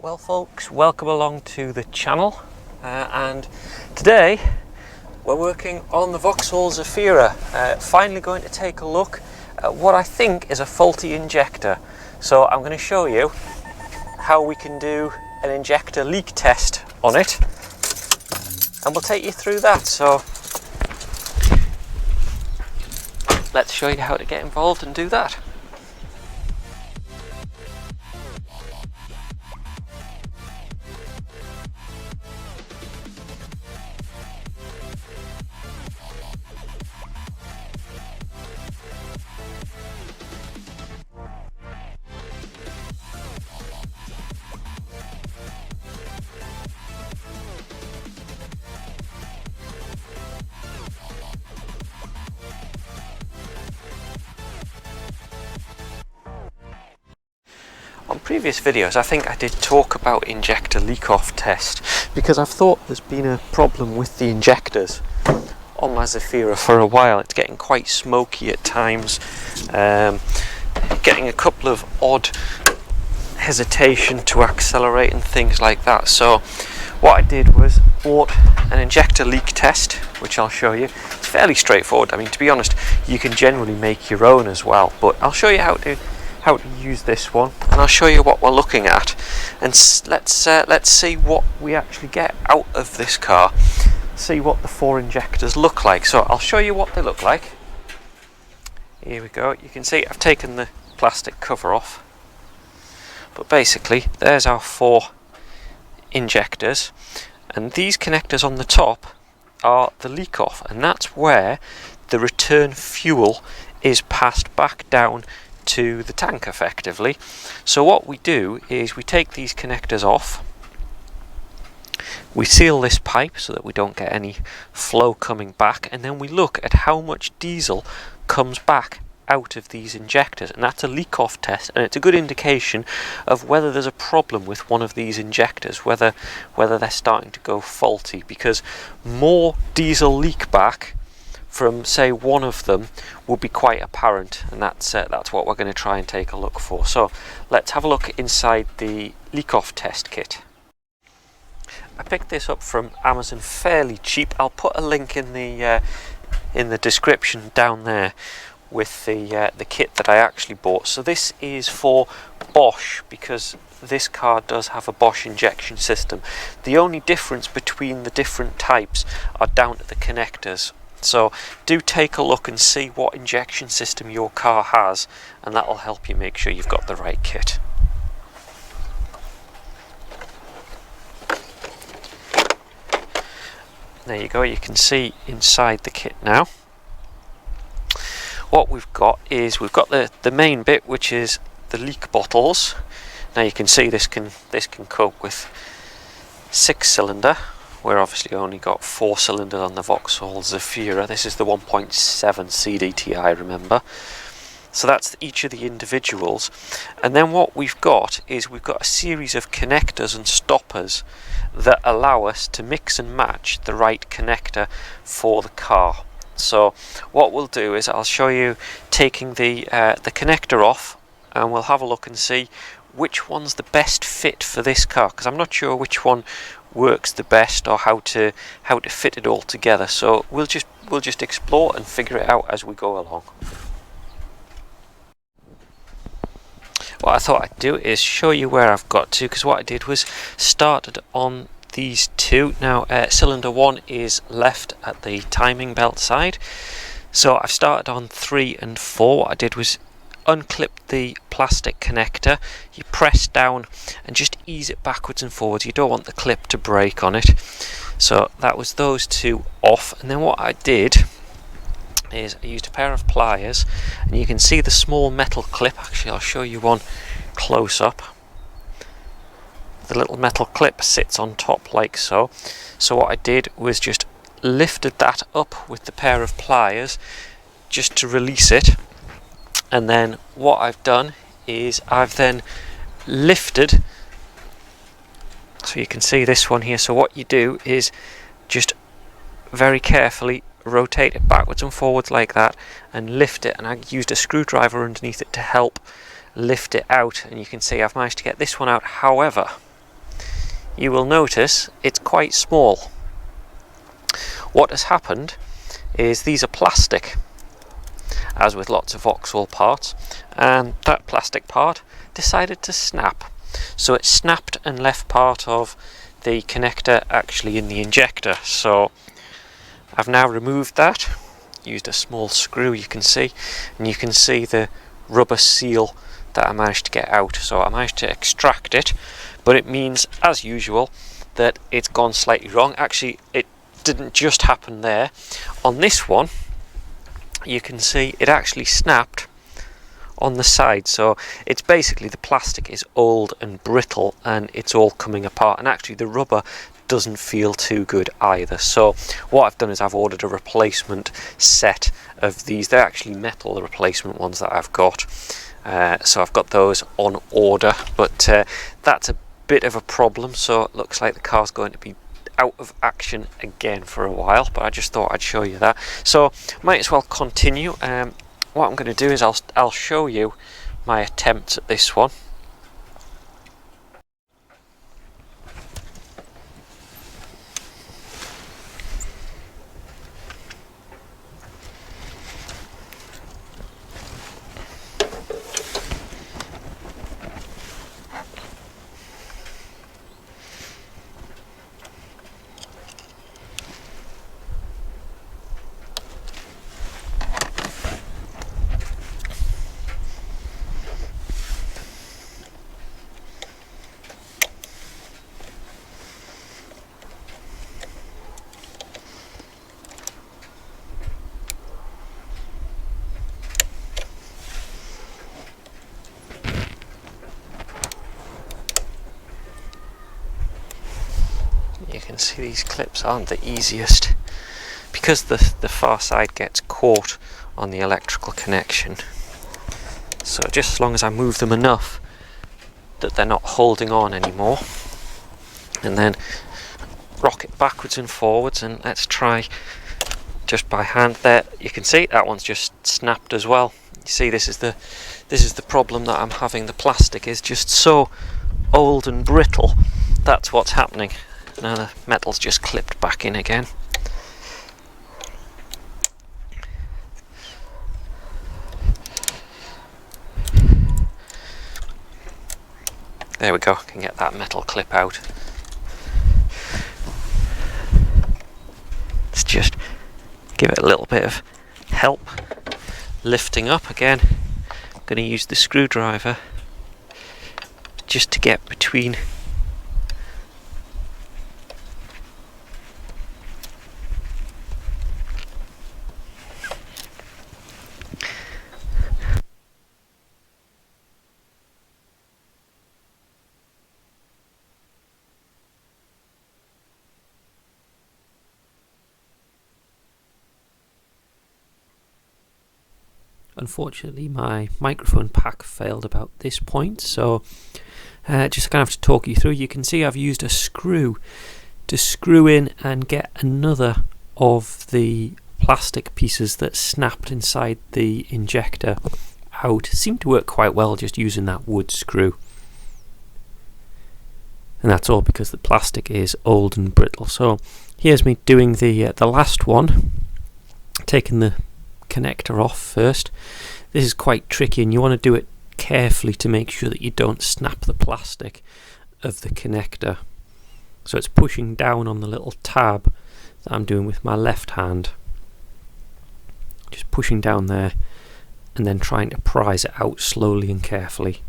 Well folks, welcome along to the channel and today we're working on the Vauxhall Zafira. Finally going to take a look at what I think is a faulty injector. So I'm going to show you how we can do an injector leak test on it and we'll take you through that. So let's show you how to get involved and do that. On previous videos I think I did talk about injector leak-off test because I've thought there's been a problem with the injectors on my Zafira for a while. It's getting quite smoky at times, getting a couple of odd hesitation to accelerate and things like that. So what I did was bought an injector leak test, which I'll show you. It's fairly straightforward. I mean, to be honest, you can generally make your own as well, but I'll show you how to use this one, and I'll show you what we're looking at, and let's see what we actually get out of this car, see what the four injectors look like. So I'll show you what they look like. Here we go. You can see I've taken the plastic cover off, but basically there's our four injectors, and these connectors on the top are the leak off, and that's where the return fuel is passed back down to the tank effectively. So what we do is we take these connectors off, we seal this pipe so that we don't get any flow coming back, and then we look at how much diesel comes back out of these injectors, and that's a leak off test, and it's a good indication of whether there's a problem with one of these injectors, whether they're starting to go faulty, because more diesel leak back from say one of them will be quite apparent, and that's what we're going to try and take a look for. So let's have a look inside the leak off test kit. I picked this up from Amazon fairly cheap. I'll put a link in the description down there with the kit that I actually bought. So this is for Bosch, because this car does have a Bosch injection system. The only difference between the different types are down to the connectors. So do take a look and see what injection system your car has, and that will help you make sure you've got the right kit. There you go, you can see inside the kit now. What we've got is we've got the main bit, which is the leak bottles. Now you can see this can cope with 6-cylinder. We're obviously only got 4 cylinders on the Vauxhall Zafira. This is the 1.7 remember. So that's each of the individuals. And then what we've got is we've got a series of connectors and stoppers that allow us to mix and match the right connector for the car. So what we'll do is I'll show you taking the connector off, and we'll have a look and see which one's the best fit for this car, because I'm not sure which one works the best or how to fit it all together. So we'll just explore and figure it out as we go along. What I thought I'd do is show you where I've got to, because what I did was started on these two. Now cylinder 1 is left at the timing belt side, so I've started on 3 and 4. What I did was unclip the plastic connector, you press down and just ease it backwards and forwards. You don't want the clip to break on it. So that was those two off, and then what I did is I used a pair of pliers, and you can see the small metal clip. Actually, I'll show you one close up. The little metal clip sits on top like so. So what I did was just lifted that up with the pair of pliers just to release it. And then what I've done is I've then lifted, so you can see this one here. So what you do is just very carefully rotate it backwards and forwards like that and lift it, and I used a screwdriver underneath it to help lift it out, and you can see I've managed to get this one out. However, you will notice it's quite small. What has happened is these are plastic, as with lots of Vauxhall parts, and that plastic part decided to snap. So it snapped and left part of the connector actually in the injector. So I've now removed that, used a small screw, you can see, and you can see the rubber seal that I managed to get out. So I managed to extract it, but it means, as usual, that it's gone slightly wrong. Actually, it didn't just happen there. On this one, you can see it actually snapped on the side. So it's basically, the plastic is old and brittle and it's all coming apart, and actually the rubber doesn't feel too good either. So what I've done is I've ordered a replacement set of these. They're actually metal, the replacement ones that I've got. So I've got those on order, but that's a bit of a problem. So it looks like the car's going to be out of action again for a while, but I just thought I'd show you that. So might as well continue. What I'm going to do is I'll show you my attempts at this one. You can see these clips aren't the easiest because the far side gets caught on the electrical connection. So just as long as I move them enough that they're not holding on anymore, and then rock it backwards and forwards, and let's try just by hand. There you can see that one's just snapped as well. You see, this is the problem that I'm having. The plastic is just so old and brittle. That's what's happening. Now the metal's just clipped back in again. There we go, can get that metal clip out. Let's just give it a little bit of help lifting up again. I'm going to use the screwdriver just to get between . Unfortunately, my microphone pack failed about this point, so just going to have to talk you through. You can see I've used a screw to screw in and get another of the plastic pieces that snapped inside the injector out. It seemed to work quite well just using that wood screw. And that's all because the plastic is old and brittle. So here's me doing the last one, taking the connector off first. This is quite tricky and you want to do it carefully to make sure that you don't snap the plastic of the connector. So it's pushing down on the little tab that I'm doing with my left hand, just pushing down there and then trying to prise it out slowly and carefully.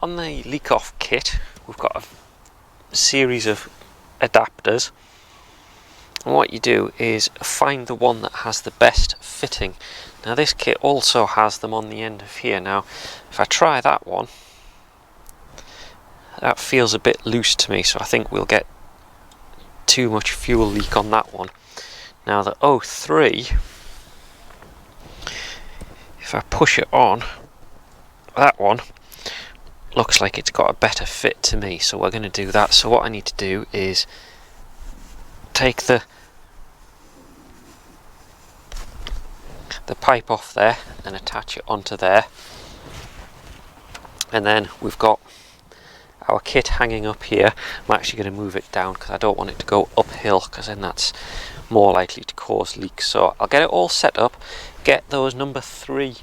on the leak off kit we've got a series of adapters, and what you do is find the one that has the best fitting. Now this kit also has them on the end of here. Now if I try that one, that feels a bit loose to me, so I think we'll get too much fuel leak on that one. Now the 03, if I push it on, that one looks like it's got a better fit to me, so we're going to do that. So what I need to do is take the pipe off there and attach it onto there, and then we've got our kit hanging up here. I'm actually going to move it down because I don't want it to go uphill, because then that's more likely to cause leaks. So I'll get it all set up, get those number 3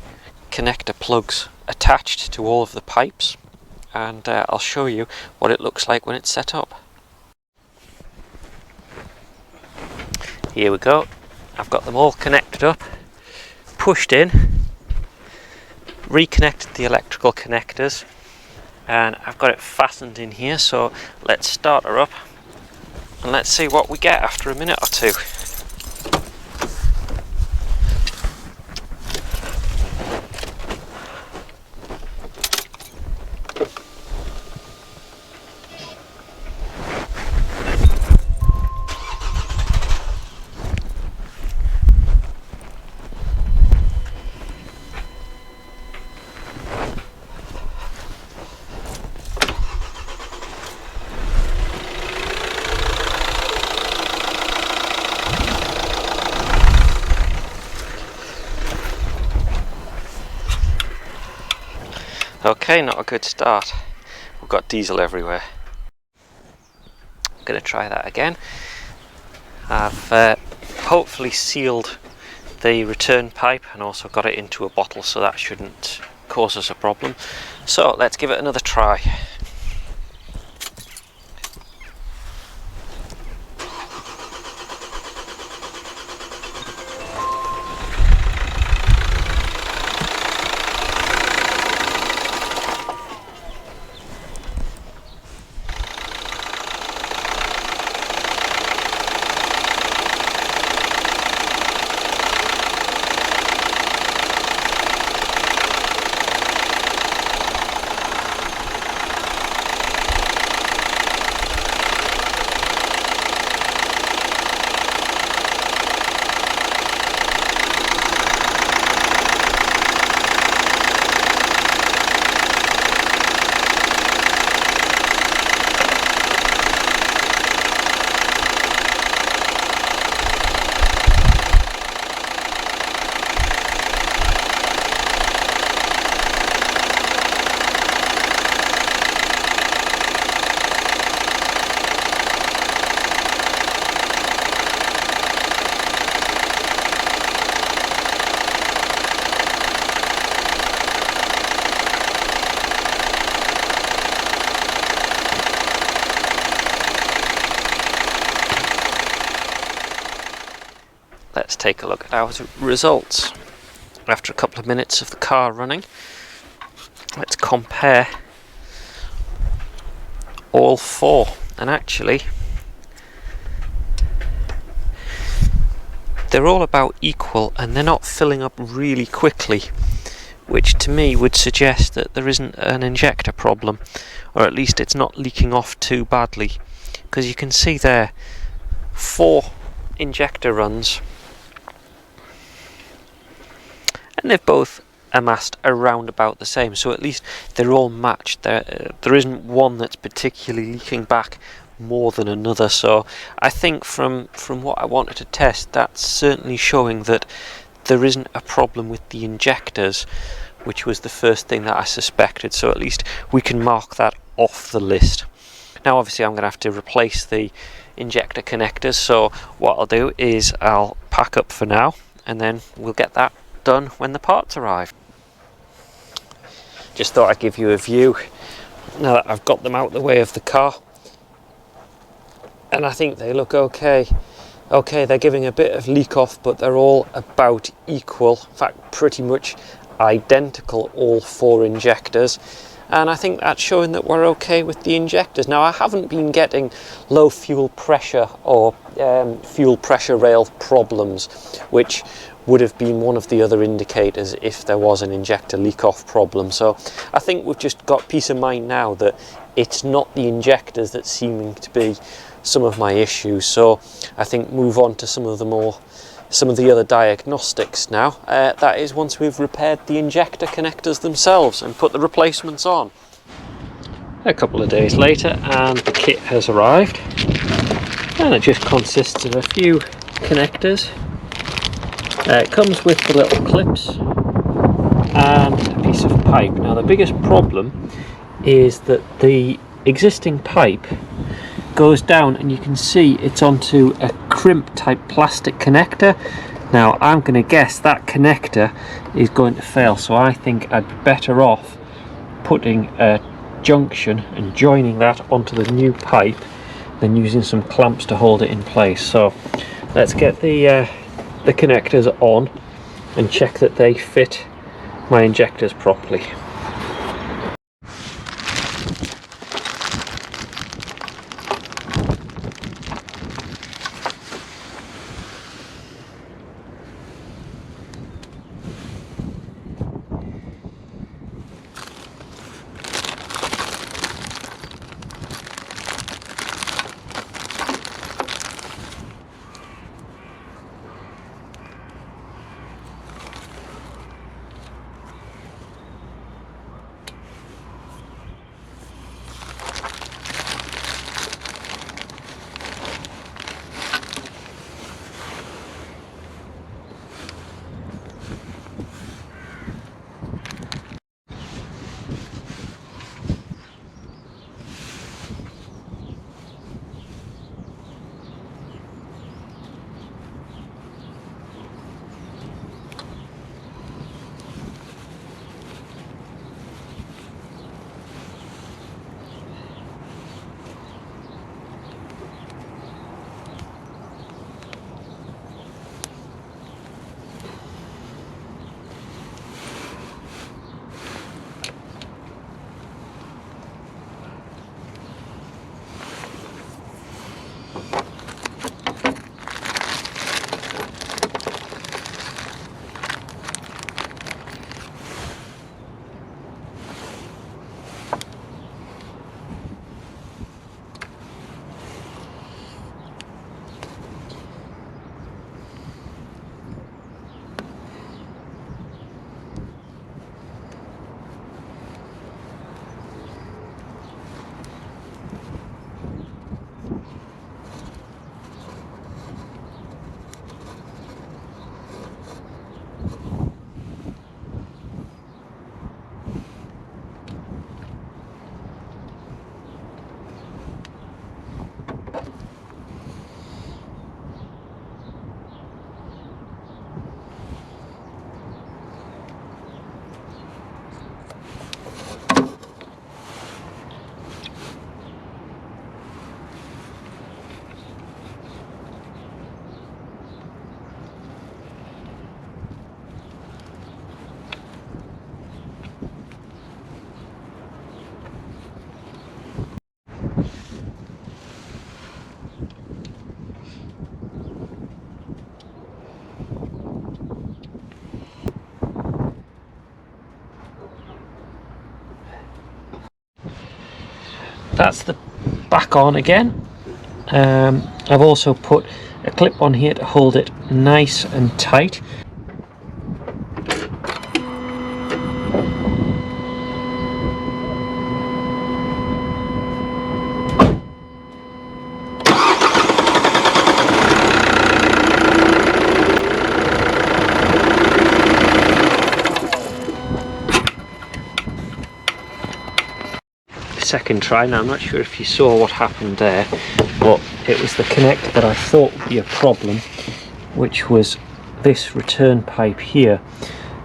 connector plugs attached to all of the pipes, and I'll show you what it looks like when it's set up. Here we go. I've got them all connected up, pushed in, reconnected the electrical connectors, and I've got it fastened in here. So let's start her up and let's see what we get after a minute or two. Okay, not a good start. We've got diesel everywhere. I'm going to try that again. I've hopefully sealed the return pipe and also got it into a bottle, so that shouldn't cause us a problem. So let's give it another try. Let's take a look at our results. After a couple of minutes of the car running, let's compare all 4, and actually they're all about equal and they're not filling up really quickly, which to me would suggest that there isn't an injector problem, or at least it's not leaking off too badly, because you can see there 4 injector runs and they've both amassed around about the same, so at least they're all matched. There isn't one that's particularly leaking back more than another. So I think from what I wanted to test, that's certainly showing that there isn't a problem with the injectors, which was the first thing that I suspected. So at least we can mark that off the list. Now obviously I'm going to have to replace the injector connectors, so what I'll do is I'll pack up for now and then we'll get that done when the parts arrive. Just thought I'd give you a view now that I've got them out the way of the car, and I think they look okay. They're giving a bit of leak off, but they're all about equal, in fact pretty much identical, all 4 injectors. and I think that's showing that we're okay with the injectors. Now, I haven't been getting low fuel pressure or fuel pressure rail problems, which would have been one of the other indicators if there was an injector leak off problem. So I think we've just got peace of mind now that it's not the injectors that's seeming to be some of my issues. So I think move on to some of the other diagnostics now. That is once we've repaired the injector connectors themselves and put the replacements on. A couple of days later, and the kit has arrived, and it just consists of a few connectors. It comes with the little clips and a piece of pipe. Now, the biggest problem is that the existing pipe goes down, and you can see it's onto a crimp type plastic connector. Now, I'm going to guess that connector is going to fail, so I think I'd be better off putting a junction and joining that onto the new pipe than using some clamps to hold it in place. So let's get the connectors on and check that they fit my injectors properly. That's the back on again. I've also put a clip on here to hold it nice and tight. Second try. Now, I'm not sure if you saw what happened there, but it was the connector that I thought would be a problem, which was this return pipe here.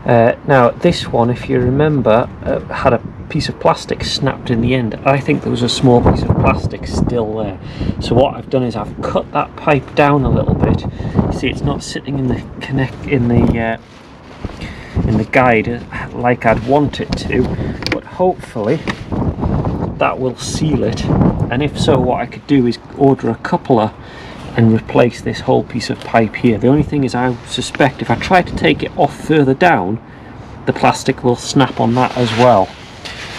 Now, this one, if you remember, had a piece of plastic snapped in the end. I think there was a small piece of plastic still there. So what I've done is I've cut that pipe down a little bit. You see, it's not sitting in the guide like I'd want it to, but hopefully that will seal it. And if so, what I could do is order a coupler and replace this whole piece of pipe here. The only thing is, I suspect if I try to take it off further down, the plastic will snap on that as well.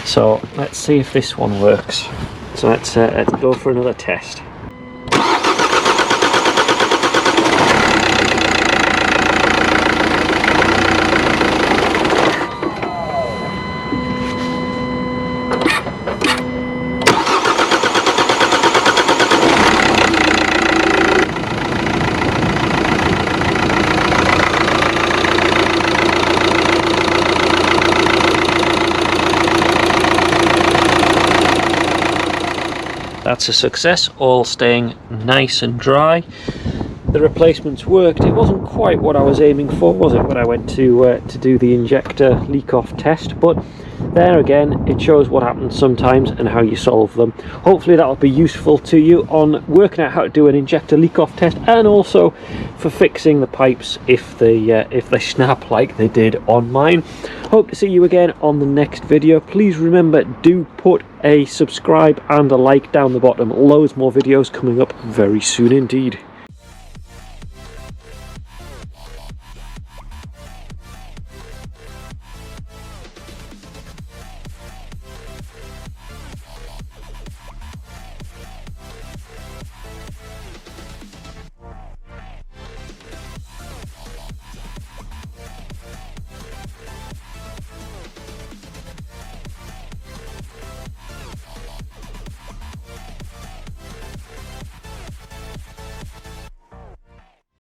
So let's see if this one works. So let's go for another test. That's a success, all staying nice and dry. The replacements worked. It wasn't quite what I was aiming for, was it, when I went to do the injector leak-off test, but there again, it shows what happens sometimes and how you solve them. Hopefully that will be useful to you on working out how to do an injector leak-off test, and also for fixing the pipes if they snap like they did on mine. Hope to see you again on the next video. Please remember, do put a subscribe and a like down the bottom. Loads more videos coming up very soon indeed.